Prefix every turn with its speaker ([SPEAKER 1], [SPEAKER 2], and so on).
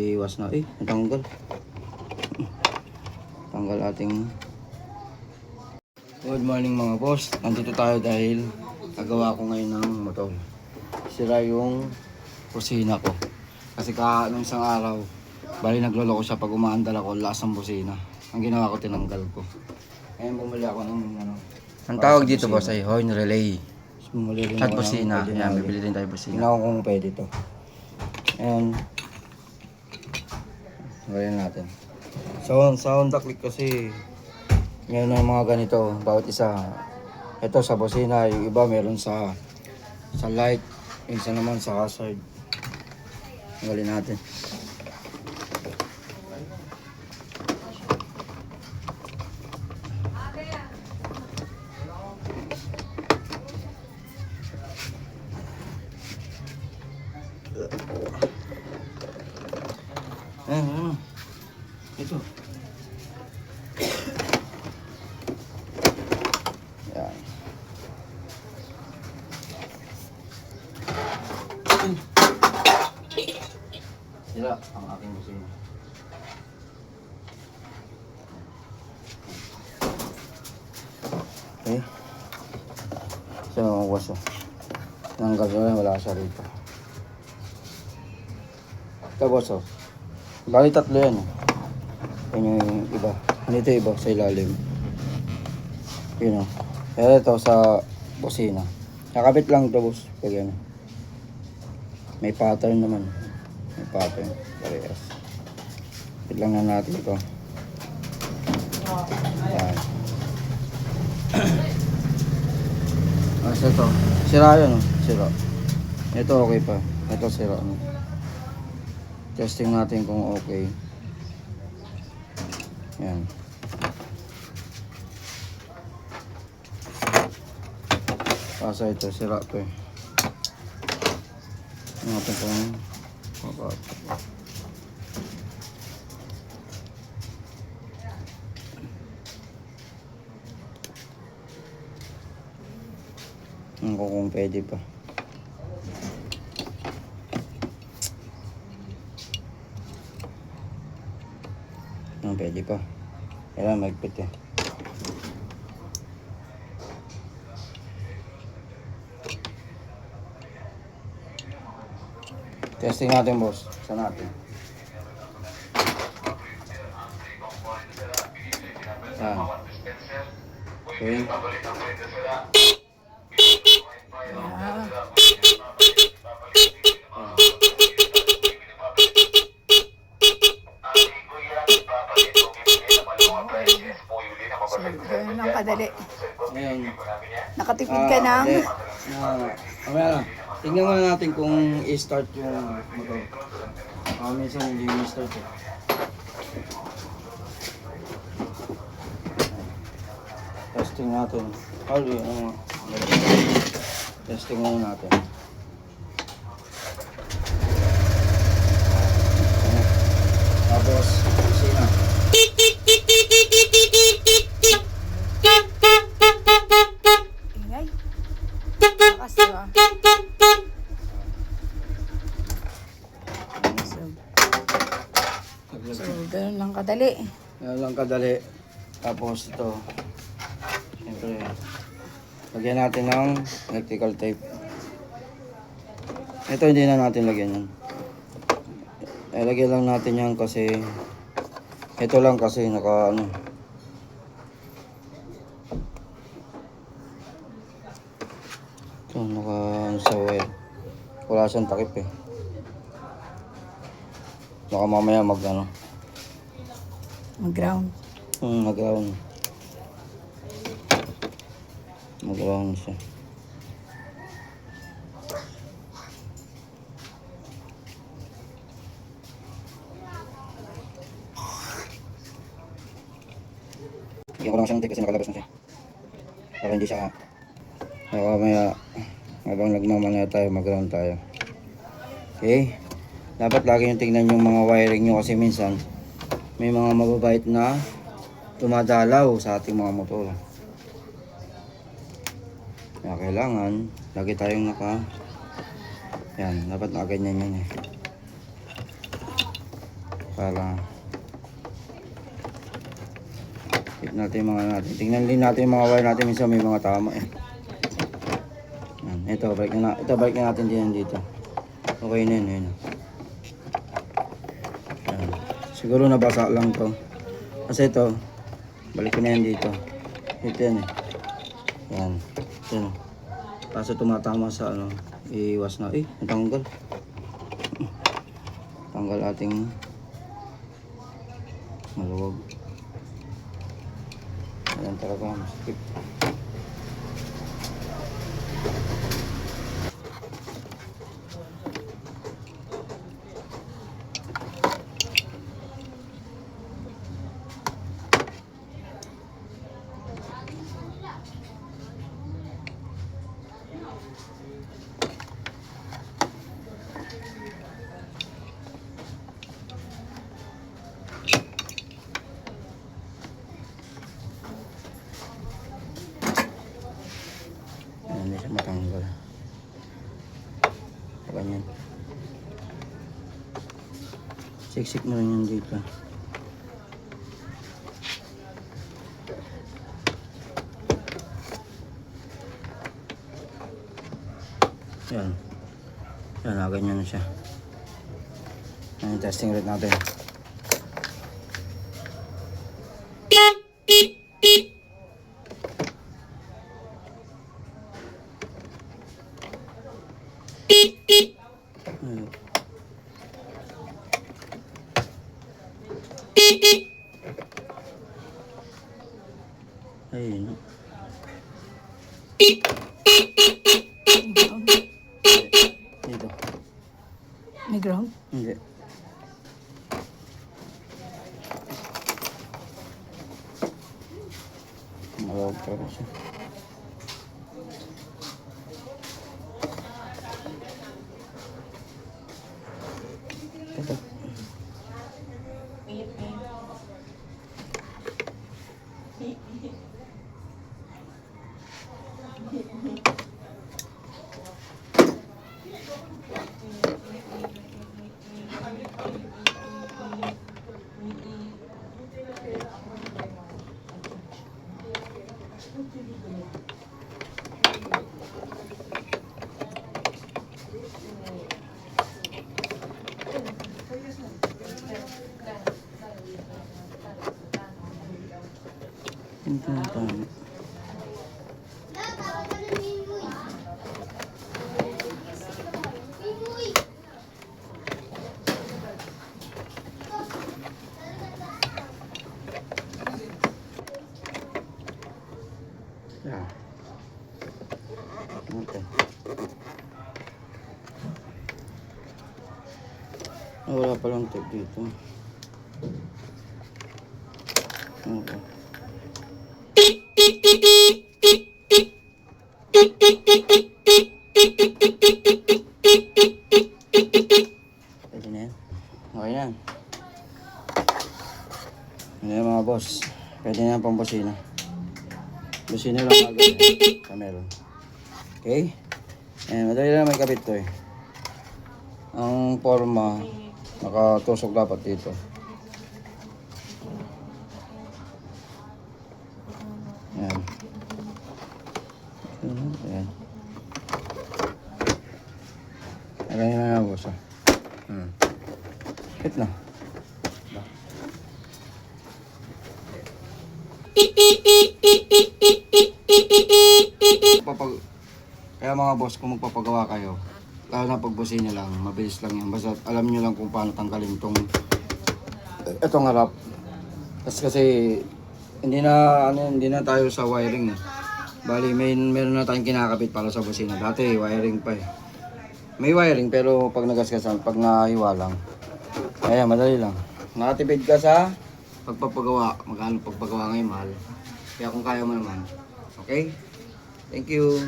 [SPEAKER 1] Iwas na. Natanggal. Tanggal ating... Good morning mga boss. Nandito tayo dahil nagawa ko ngayon ng motor. Sira yung busina ko. Kasi nung isang araw, bali naglolo ko siya pag umaandal ako, lakas ng busina. Ang ginawa ko, tinanggal ko. Ngayon bumili ako ng ano. Ang tawag dito boss ay horn relay. Bumili rin at busina. Yan, bibili din tayo busina. Tingnan ko kung pwede ito. Ayan. Gawin natin. Sound click kasi ngayon ang mga ganito, bawat isa. Ito sa busina, yung iba meron sa light, yung isa naman sa hazard. Gawin natin. Ayan. Ito. Ayan. Sila ang aking busina. Okay. Siya mga waso. Nanggal na wala siya rito. Ito boso. Bali tatlo yan. Yan yung iba. Ano ito iba sa ilalim. Yun o. Kaya ito sa busina. Nakabit lang ito boss. Pag yan. May pattern naman. May pattern. Parehas. Bit lang na natin ito. Yan. Kasi ito. Sira yan o. Sira. Ito okay pa. Ito sira. Testing natin kung okay. Yan. Kasi ito, sira ito eh. Natin kung makapit. Kung pwede pa. Pwede pa. Kailangan magpit eh. Testing natin boss. Saan natin? Yan. Okay.
[SPEAKER 2] Ganun lang kadali.
[SPEAKER 1] Ngayon.
[SPEAKER 2] Nakatipid ka ng...
[SPEAKER 1] Mamaya lang. Tingnan muna natin kung i-start yung motor. Minsan hindi yung i-start eh. Testing natin. Testing muna natin. Tapos, busina.
[SPEAKER 2] Ingay. Lakas diba? So, ganun lang kadali.
[SPEAKER 1] Ganun lang kadali. Tapos ito. Siyempre, lagyan natin ng electrical tape. Ito hindi na natin lagyan yan. Lagyan lang natin yan kasi ito lang kasi naka ano. Ito naka sa wire. Wala siyang takip eh. Baka mamaya mag ano.
[SPEAKER 2] Mag-ground.
[SPEAKER 1] Mag-ground. Mag-ground siya. Bigyan ko lang siya ng tape kasi nakalabas na siya. Para hindi siya mamaya habang nagmamanaya tayo, mag-ground tayo. Okay. Dapat lagi nyo tingnan yung mga wiring nyo kasi minsan may mga mababait na tumadalaw sa ating mga motor. Kaya kailangan lagi tayong naka yan, dapat nakaganyan yan eh. para check natin yung mga natin. Tingnan din natin yung mga wire natin, minsan may mga tama eh. Yan, ito balik na natin din dito. Okay na yun. Yan. Siguro nabasa lang to. Kasi ito, balik ko na yan dito. Ito yan eh. Yan. Yan. Kaso tumatama sa ano, iwas na. Natanggal. Tanggal ating maluwag. Ayan talaga, masakit. Hindi siya matanggal. Ganyan. Siksik mo rin yan dito. Yan. Yan, ganyan na siya. Yan, testing rate natin. Ayun. Dito.
[SPEAKER 2] May ground?
[SPEAKER 1] Hindi. Malawag pa siya. Ito. Ito na tayo. Yeah. Okay. Wala palang tape dito. Okay. Pwede na yan. Okay na yan. Ano yan mga boss? Pwede na yan pang busina. Busina lang agad yan. Sa meron. Okay? Ayan, madali lang may kapit to eh. Ang forma, nakatusok dapat dito. Ayan. Ayan. Ayan na nga boss. Hit na. Kaya mga boss, kung magpapagawa kayo, lalo na pag busina lang, mabilis lang yan. Basta alam nyo lang kung paano tanggalin itong harap. Kasi hindi na tayo sa wiring eh. Bali, meron na tayong kinakabit para sa busina. Dati wiring pa eh. May wiring pero pag nagasgasan, pag nahiwa lang. Kaya madali lang. Nakatipid ka sa pagpapagawa. Magkano pagpagawa ngayon mahal. Kaya kung kaya mo naman. Okay? Thank you.